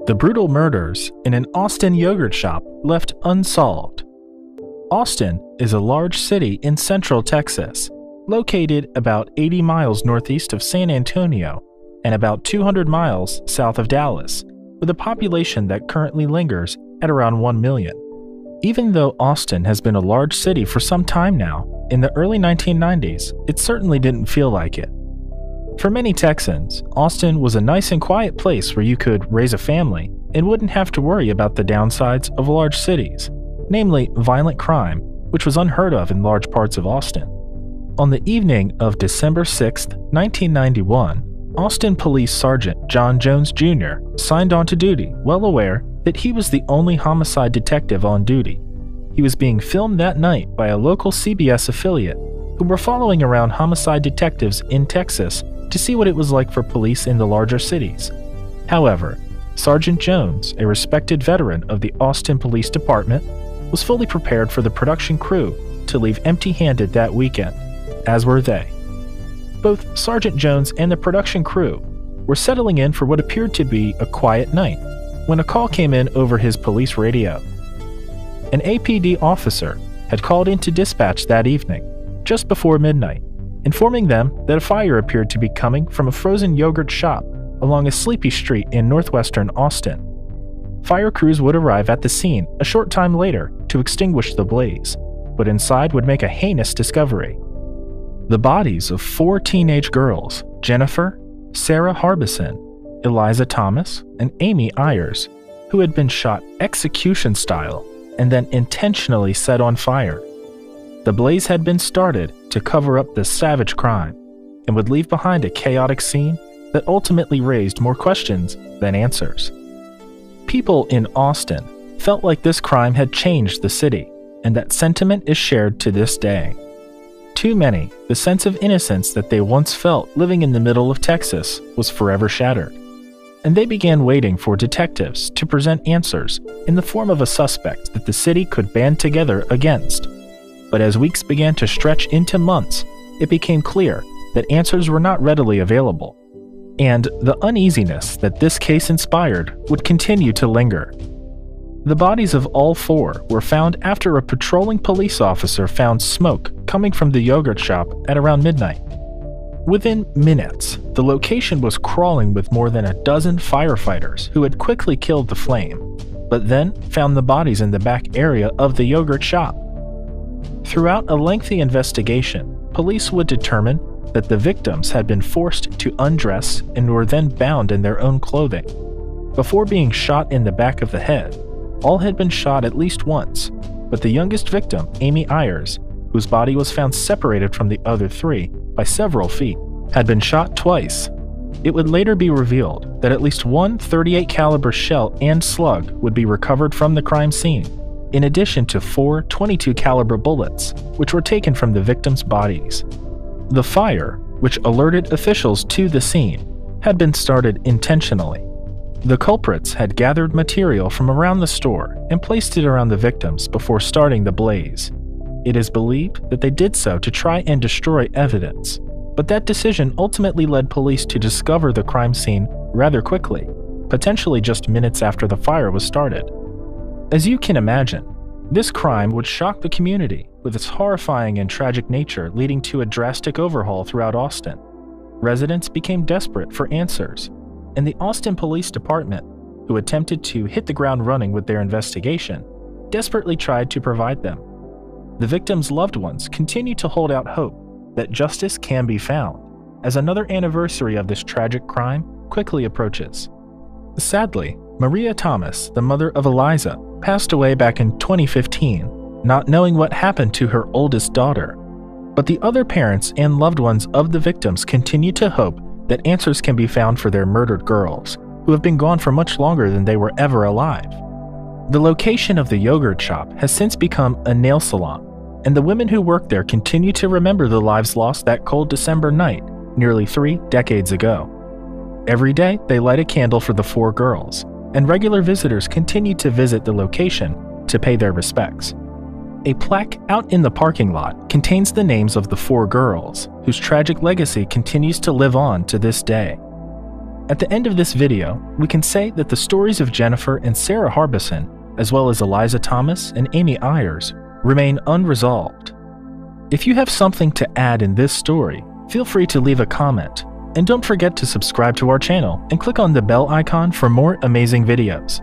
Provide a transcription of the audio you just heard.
The brutal murders in an Austin yogurt shop left unsolved. Austin is a large city in central Texas, located about 80 miles northeast of San Antonio and about 200 miles south of Dallas, with a population that currently lingers at around 1 million. Even though Austin has been a large city for some time now, in the early 1990s, it certainly didn't feel like it. For many Texans, Austin was a nice and quiet place where you could raise a family and wouldn't have to worry about the downsides of large cities, namely violent crime, which was unheard of in large parts of Austin. On the evening of December 6, 1991, Austin Police Sergeant John Jones Jr. signed on to duty, well aware that he was the only homicide detective on duty. He was being filmed that night by a local CBS affiliate who were following around homicide detectives in Texas to see what it was like for police in the larger cities. However, Sergeant Jones, a respected veteran of the Austin Police Department, was fully prepared for the production crew to leave empty-handed that weekend, as were they. Both Sergeant Jones and the production crew were settling in for what appeared to be a quiet night when a call came in over his police radio. An APD officer had called into dispatch that evening, just before midnight, informing them that a fire appeared to be coming from a frozen yogurt shop along a sleepy street in northwestern Austin. Fire crews would arrive at the scene a short time later to extinguish the blaze, but inside would make a heinous discovery. The bodies of 4 teenage girls, Jennifer, Sarah Harbison, Eliza Thomas, and Amy Ayers, who had been shot execution style and then intentionally set on fire. The blaze had been started to cover up this savage crime and would leave behind a chaotic scene that ultimately raised more questions than answers. People in Austin felt like this crime had changed the city, and that sentiment is shared to this day. Too many, the sense of innocence that they once felt living in the middle of Texas was forever shattered, and they began waiting for detectives to present answers in the form of a suspect that the city could band together against. But as weeks began to stretch into months, it became clear that answers were not readily available, and the uneasiness that this case inspired would continue to linger. The bodies of all 4 were found after a patrolling police officer found smoke coming from the yogurt shop at around midnight. Within minutes, the location was crawling with more than a dozen firefighters who had quickly killed the flame, but then found the bodies in the back area of the yogurt shop. Throughout a lengthy investigation, police would determine that the victims had been forced to undress and were then bound in their own clothing. Before being shot in the back of the head, all had been shot at least once, but the youngest victim, Amy Ayers, whose body was found separated from the other 3 by several feet, had been shot twice. It would later be revealed that at least one .38 caliber shell and slug would be recovered from the crime scene, in addition to 4 .22 caliber bullets, which were taken from the victims' bodies. The fire, which alerted officials to the scene, had been started intentionally. The culprits had gathered material from around the store and placed it around the victims before starting the blaze. It is believed that they did so to try and destroy evidence, but that decision ultimately led police to discover the crime scene rather quickly, potentially just minutes after the fire was started. As you can imagine, this crime would shock the community, with its horrifying and tragic nature leading to a drastic overhaul throughout Austin. Residents became desperate for answers, and the Austin Police Department, who attempted to hit the ground running with their investigation, desperately tried to provide them. The victims' loved ones continue to hold out hope that justice can be found, as another anniversary of this tragic crime quickly approaches. Sadly, Maria Thomas, the mother of Eliza, passed away back in 2015, not knowing what happened to her oldest daughter. But the other parents and loved ones of the victims continue to hope that answers can be found for their murdered girls, who have been gone for much longer than they were ever alive. The location of the yogurt shop has since become a nail salon, and the women who work there continue to remember the lives lost that cold December night, nearly 3 decades ago. Every day, they light a candle for the 4 girls, and regular visitors continue to visit the location to pay their respects. A plaque out in the parking lot contains the names of the 4 girls, whose tragic legacy continues to live on to this day. At the end of this video, we can say that the stories of Jennifer and Sarah Harbison, as well as Eliza Thomas and Amy Ayers, remain unresolved. If you have something to add in this story, feel free to leave a comment, and don't forget to subscribe to our channel and click on the bell icon for more amazing videos.